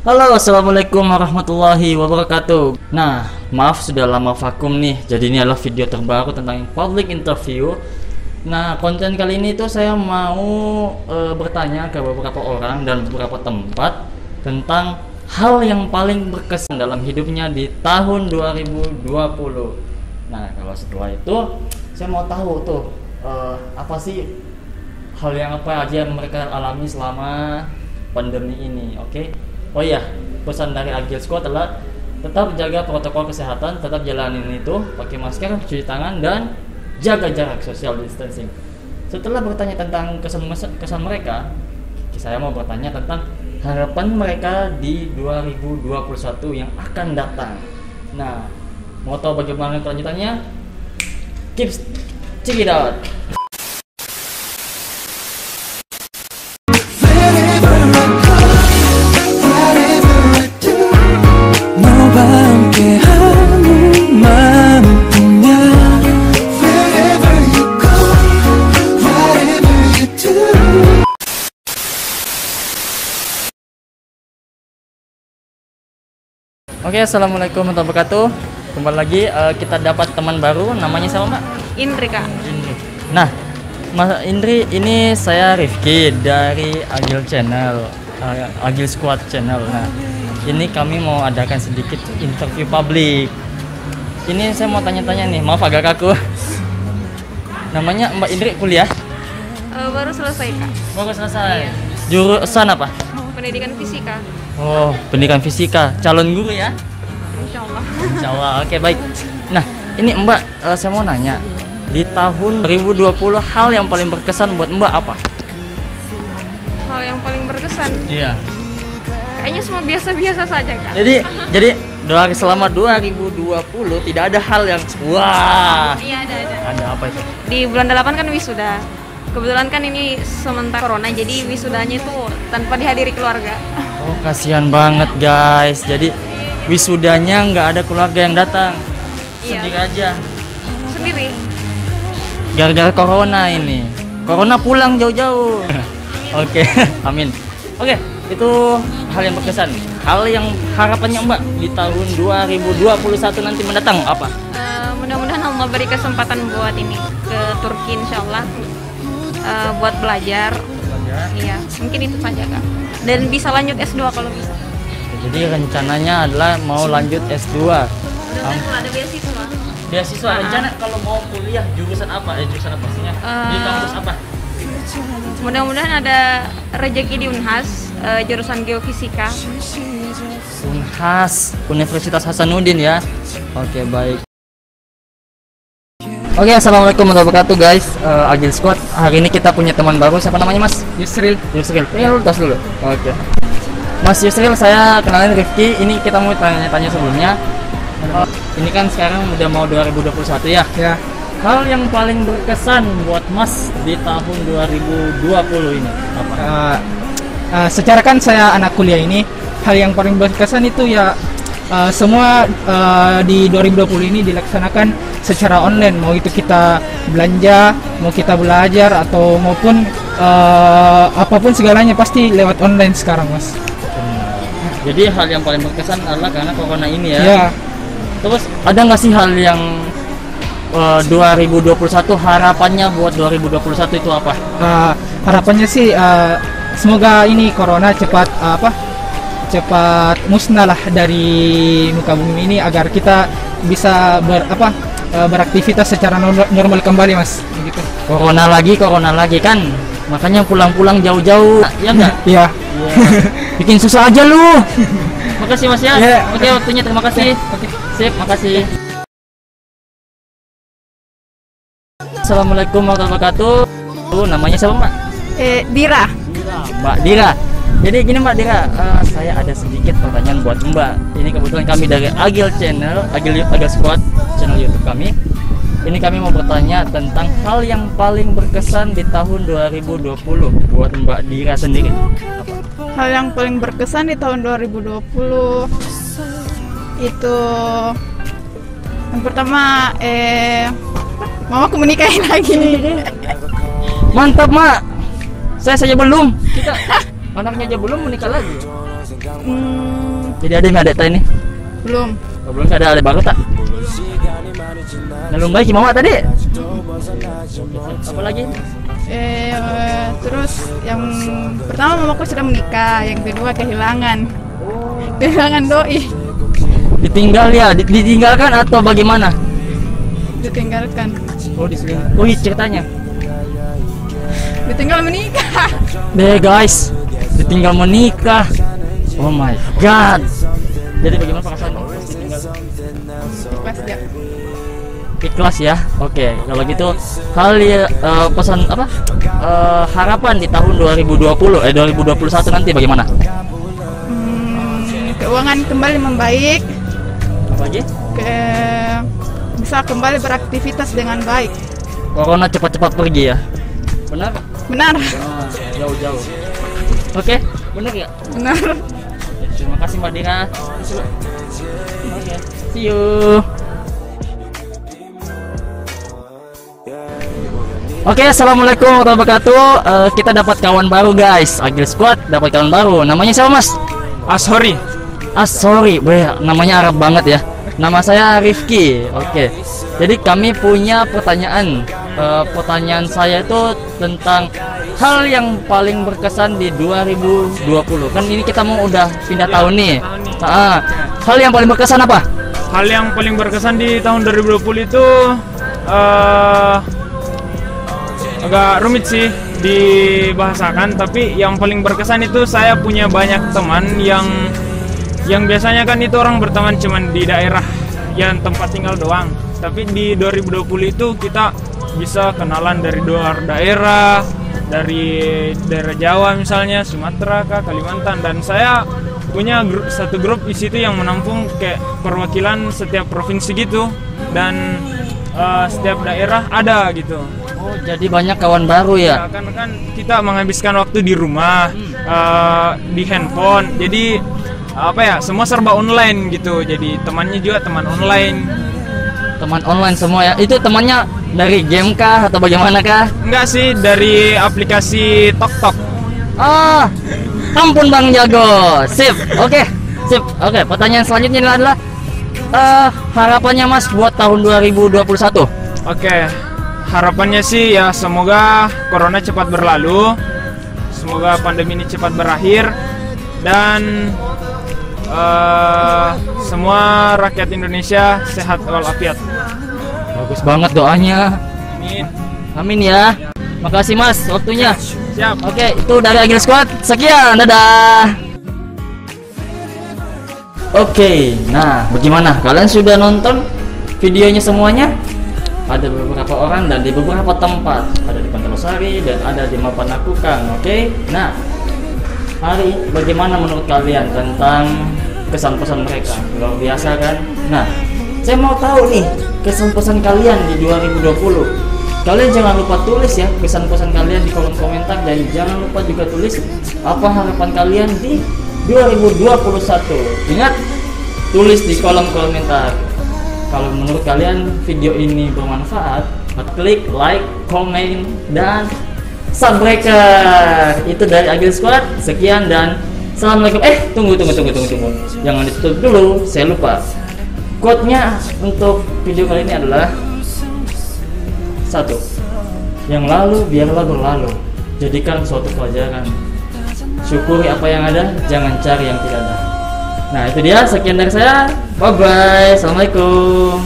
Halo, assalamualaikum warahmatullahi wabarakatuh. Nah, maaf sudah lama vakum nih. Jadi ini adalah video terbaru tentang public interview. Nah, konten kali ini tuh saya mau bertanya ke beberapa orang dan beberapa tempat tentang hal yang paling berkesan dalam hidupnya di tahun 2020. Nah, kalau setelah itu saya mau tahu tuh apa sih hal yang apa aja yang mereka alami selama pandemi ini, oke? Oh iya, pesan dari Agile Squad adalah tetap jaga protokol kesehatan, tetap jalanin itu, pakai masker, cuci tangan, dan jaga jarak social distancing. Setelah bertanya tentang kesan mereka, saya mau bertanya tentang harapan mereka di 2021 yang akan datang. Nah, mau tahu bagaimana kelanjutannya? Check it out. Oke, assalamualaikum warahmatullahi wabarakatuh. Kembali lagi kita dapat teman baru, namanya siapa Mbak? Indri, Kak. Indri. Nah, Mas Indri, ini saya Rifki dari Agile Channel, Agile Squad Channel. Nah, ini kami mau adakan sedikit interview publik. Ini saya mau tanya-tanya nih, maaf agak kaku. Namanya Mbak Indri kuliah? Baru selesai, Kak. Baru selesai. Iya. Jurusan apa? Pendidikan fisika. Oh, pendidikan fisika. Calon guru ya? Insya Allah. Insya Allah, oke baik. Nah, ini Mbak, saya mau nanya, di tahun 2020 hal yang paling berkesan buat Mbak apa? Hal yang paling berkesan. Iya. Kayaknya semua biasa-biasa saja, Kak. Jadi selama 2020 tidak ada hal yang wah. Iya, ada. Ada apa itu? Di bulan 8 kan wisuda. Kebetulan kan ini sementara corona, jadi wisudanya itu tanpa dihadiri keluarga. Oh, kasihan banget guys. Jadi wisudanya nggak ada keluarga yang datang. Iya. Sendiri aja. Sendiri. Gara-gara corona ini. Corona pulang jauh-jauh. Oke, amin. Oke, itu hal yang berkesan. Hal yang harapannya Mbak di tahun 2021 nanti mendatang apa? Mudah-mudahan Allah beri kesempatan buat ini ke Turki, insya Allah. Buat belajar. Iya, mungkin itu saja, Kak. Dan bisa lanjut S2 kalau bisa. Jadi rencananya adalah mau lanjut S2. Mudah-mudahan kalau ada beasiswa. Beasiswa rencana kalau mau kuliah jurusan apa? Jurusan apa sihnya? Di kampus apa? Mudah-mudahan ada rezeki di Unhas, jurusan geofisika. Unhas, Universitas Hasanuddin ya. Oke, baik. Oke, assalamualaikum warahmatullahi wabarakatuh guys. Agile Squad. Hari ini kita punya teman baru. Siapa namanya Mas? Yusril. Ini lu tos dulu. Oke. Mas Yusril, saya kenalin Rifki. Ini kita mau tanya-tanya sebelumnya. Ini kan sekarang udah mau 2021 ya. Ya. Hal yang paling berkesan buat Mas di tahun 2020 ini apa? Secara kan saya anak kuliah ini, hal yang paling berkesan itu ya semua di 2020 ini dilaksanakan secara online, mau itu kita belanja, mau kita belajar atau maupun apapun segalanya pasti lewat online sekarang, Mas. Jadi hal yang paling berkesan adalah karena corona ini ya. Ya. Terus ada nggak sih hal yang 2021 harapannya buat 2021 itu apa? Harapannya sih semoga ini corona cepat cepat musnah lah dari muka bumi ini agar kita bisa beraktivitas secara normal kembali, Mas. Gitu. Corona lagi kan, makanya pulang-pulang jauh-jauh ya enggak? Iya. Bikin susah aja lu. Makasih Mas ya. Yeah. Oke, waktunya terima kasih. Oke. Sip, makasih. Assalamualaikum warahmatullahi wabarakatuh. Namanya siapa Mbak? Dira. Mbak Dira. Jadi gini Mbak Dira, saya ada sedikit pertanyaan buat Mbak. Ini kebetulan kami dari Agile Channel, Agile Squad, channel YouTube kami. Ini kami mau bertanya tentang hal yang paling berkesan di tahun 2020 buat Mbak Dira sendiri. Apa? Hal yang paling berkesan di tahun 2020 itu yang pertama mamaku menikahin lagi. Mantap Mak. Saya saja belum. Kita anaknya aja belum menikah lagi. Jadi ada yang ada ini? Belum. Oh, belum ada baru tak? Nalung baik gimana tadi? Apa lagi? Terus yang pertama mamaku sudah menikah, yang kedua kehilangan. Kehilangan doi. Ditinggal ya, ditinggalkan atau bagaimana? Ditinggalkan. Oh, diselingkuh. Oh, ceritanya. Ditinggal menikah. Deh guys, ditinggal menikah. Oh my god. Jadi bagaimana perasaanmu? Ikhlas ya. Ikhlas ya. Oke, kalau gitu pesan apa? Harapan di tahun 2021 nanti bagaimana? Keuangan kembali membaik. Apa lagi? Bisa kembali beraktivitas dengan baik. Corona cepat-cepat pergi ya. Benar? Benar. Jauh-jauh. Oke, benar ya? Benar. Terima kasih Mbak Dina. Oke, see you. Oke, assalamualaikum warahmatullahi wabarakatuh. Kita dapat kawan baru guys, Agil Squad dapat kawan baru. Namanya siapa mas? Ashori. Ashori, namanya Arab banget ya. Nama saya Rifki. Oke, jadi kami punya pertanyaan. Pertanyaan saya itu tentang hal yang paling berkesan di 2020. Kan ini kita mau udah pindah tahun nih. Hal yang paling berkesan apa? Hal yang paling berkesan di tahun 2020 itu agak rumit sih dibahasakan, tapi yang paling berkesan itu saya punya banyak teman yang biasanya kan itu orang berteman cuman di daerah yang tempat tinggal doang. Tapi di 2020 itu kita bisa kenalan dari luar daerah, dari daerah Jawa misalnya, Sumatera, Kalimantan, dan saya punya satu grup di situ yang menampung kayak perwakilan setiap provinsi gitu, dan setiap daerah ada gitu. Oh, jadi banyak kawan baru ya? Kan kita menghabiskan waktu di rumah, di handphone, jadi apa ya, semua serba online gitu. Jadi temannya juga teman online. Teman online semua ya? Itu temannya dari game kah atau bagaimana kah? Enggak sih, dari aplikasi TokTok. Ah, ampun Bang Jago. Sip, oke, sip. Oke, pertanyaan selanjutnya adalah harapannya Mas buat tahun 2021. Oke, harapannya sih ya semoga corona cepat berlalu, semoga pandemi ini cepat berakhir, dan semua rakyat Indonesia sehat walafiat. Bagus banget doanya. Amin. Amin ya. Makasih Mas waktunya. Siap. Oke, itu dari Agil Squad. Sekian, dadah. Oke, nah bagaimana? Kalian sudah nonton videonya semuanya? Ada beberapa orang dan di beberapa tempat. Ada di Pantelosari dan ada di Mapanakukang. Oke, nah hari bagaimana menurut kalian tentang kesan-pesan mereka? Luar biasa kan? Nah, saya mau tahu nih kesan-pesan kalian di 2020. Kalian jangan lupa tulis ya kesan-pesan kalian di kolom komentar, dan jangan lupa juga tulis apa harapan kalian di 2021. Ingat, tulis di kolom komentar. Kalau menurut kalian video ini bermanfaat, klik like, komen, dan Sunbreaker. Itu dari Agil Squad. Sekian dan assalamualaikum. Tunggu. Jangan ditutup dulu, saya lupa. Quote-nya untuk video kali ini adalah 1. Yang lalu biarlah berlalu. Jadikan suatu pelajaran. Syukuri apa yang ada, jangan cari yang tidak ada. Nah, itu dia. Sekian dari saya. Bye bye. Assalamualaikum.